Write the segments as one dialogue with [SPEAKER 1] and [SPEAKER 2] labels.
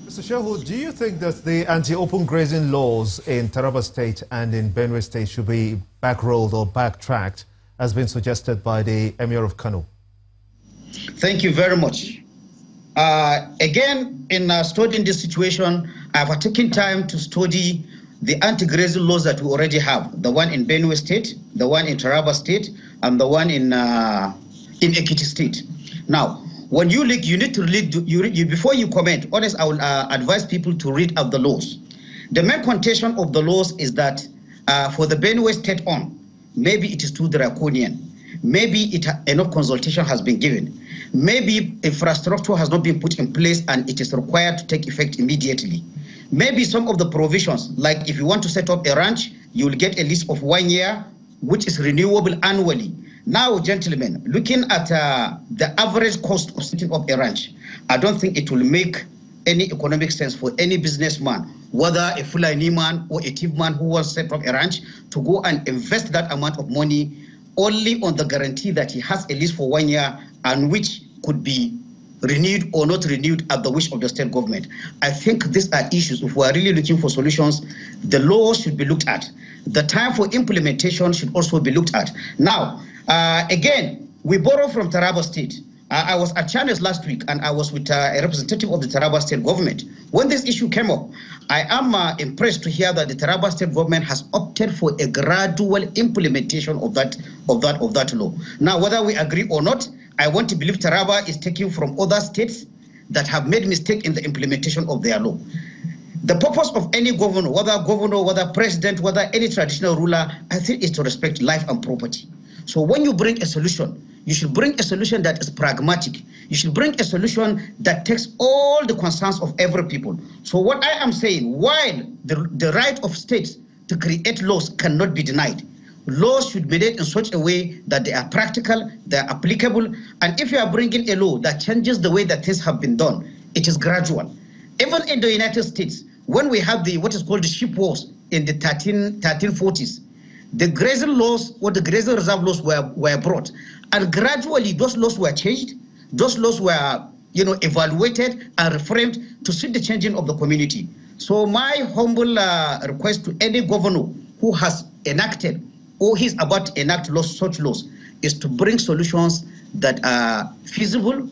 [SPEAKER 1] Mr. Shehu, do you think that the anti-open grazing laws in Taraba State and in Benue State should be backrolled or backtracked, as been suggested by the Emir of Kano?
[SPEAKER 2] Thank you very much. Again, in studying this situation, I've taken time to study the anti-grazing laws that we already have. The one in Benue State, the one in Taraba State, and the one in Ekiti State. Now, when you look, you need to read, before you comment, honest, I will advise people to read out the laws. The main contention of the laws is that for the Benue State maybe it is too draconian. Maybe enough consultation has been given. Maybe infrastructure has not been put in place and it is required to take effect immediately. Maybe some of the provisions, like if you want to set up a ranch, you will get a lease of 1 year, which is renewable annually. Now, gentlemen, looking at the average cost of setting up a ranch, I don't think it will make any economic sense for any businessman, whether a Fulani man or a thief man who wants to set up a ranch, to go and invest that amount of money only on the guarantee that he has a lease for 1 year and which could be renewed or not renewed at the wish of the state government. I think these are issues. If we are really looking for solutions, the laws should be looked at. The time for implementation should also be looked at. Now, again, we borrow from Taraba State. I was at Channels last week and I was with a representative of the Taraba State government. When this issue came up, I am impressed to hear that the Taraba State government has opted for a gradual implementation of that law. Now, whether we agree or not, I want to believe Taraba is taking from other states that have made mistake in the implementation of their law. The purpose of any governor, whether president, whether any traditional ruler, I think is to respect life and property. So when you bring a solution, you should bring a solution that is pragmatic. You should bring a solution that takes all the concerns of every people. So what I am saying, while the right of states to create laws cannot be denied, laws should be made in such a way that they are practical, they are applicable, and if you are bringing a law that changes the way that things have been done, it is gradual. Even in the United States, when we have what is called the sheep wars in the 1340s, the grazing laws or the grazing reserve laws were brought, and gradually those laws were changed. Those laws were, evaluated and reframed to suit the changing of the community. So my humble request to any governor who has enacted or he's about to enact such laws is to bring solutions that are feasible,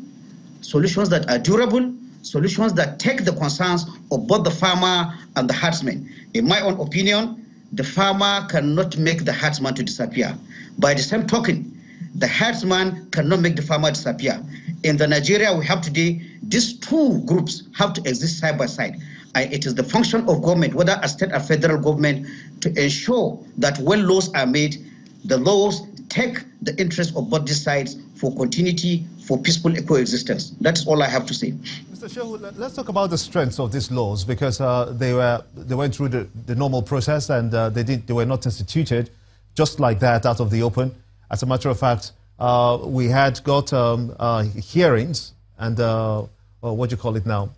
[SPEAKER 2] solutions that are durable, solutions that take the concerns of both the farmer and the herdsman. In my own opinion, the farmer cannot make the herdsman to disappear. By the same token, the herdsman cannot make the farmer disappear. In the Nigeria we have today, these two groups have to exist side by side. It is the function of government, whether a state or federal government, to ensure that when laws are made, the laws take the interest of both these sides for continuity, for peaceful coexistence. That's all I have to say.
[SPEAKER 1] Mr. Shehu, let's talk about the strengths of these laws, because they went through the normal process and they were not instituted just like that out of the open. As a matter of fact, we had got hearings and what do you call it now?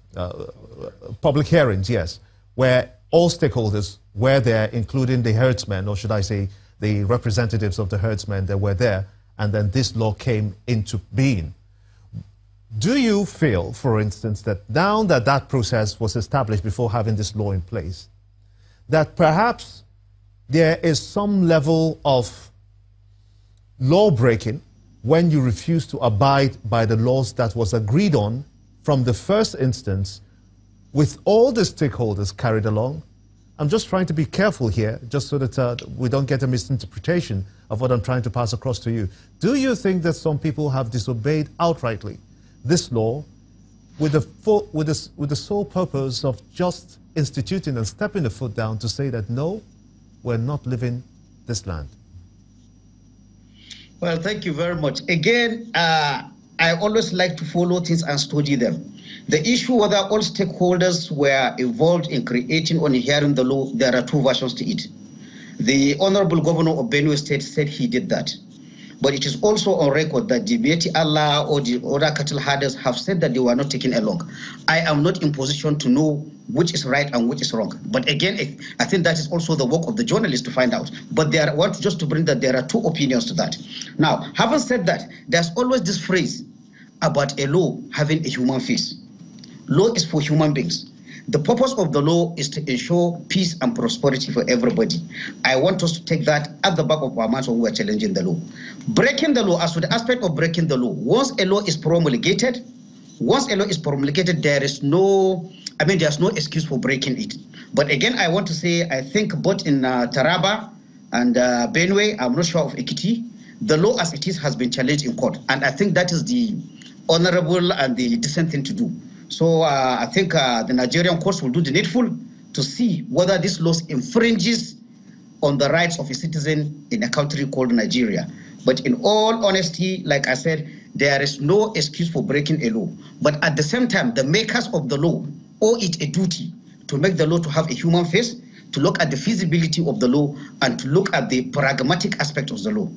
[SPEAKER 1] Public hearings, yes, where all stakeholders were there, including the herdsmen, or should I say the representatives of the herdsmen that were there, and then this law came into being. Do you feel, for instance, that now that that process was established before having this law in place, that perhaps there is some level of law breaking when you refuse to abide by the laws that was agreed on from the first instance with all the stakeholders carried along? I'm just trying to be careful here, just so that we don't get a misinterpretation of what I'm trying to pass across to you. Do you think that some people have disobeyed outrightly this law with the sole purpose of just instituting and stepping the foot down to say that, no, we're not living this land?
[SPEAKER 2] Well, thank you very much. Again, I always like to follow things and study them. The issue whether all stakeholders were involved in creating or inhering the law, there are two versions to it. The Honorable Governor of Benue State said he did that. But it is also on record that the Mieti Allah or the other cattle herders have said that they were not taken along. I am not in position to know which is right and which is wrong. But again, I think that is also the work of the journalist to find out. But I want just to bring that there are two opinions to that. Now, having said that, there's always this phrase about a law having a human face. Law is for human beings. The purpose of the law is to ensure peace and prosperity for everybody. I want us to take that at the back of our minds when we are challenging the law. Breaking the law, as to the aspect of breaking the law, once a law is promulgated, there is no, there's no excuse for breaking it. But again, I want to say, I think both in Taraba and Benue, I'm not sure of Ekiti, the law as it is has been challenged in court. And I think that is the honorable and the decent thing to do. So I think the Nigerian courts will do the needful to see whether this law infringes on the rights of a citizen in a country called Nigeria. But in all honesty, like I said, there is no excuse for breaking a law. But at the same time, the makers of the law owe it a duty to make the law to have a human face, to look at the feasibility of the law, and to look at the pragmatic aspect of the law.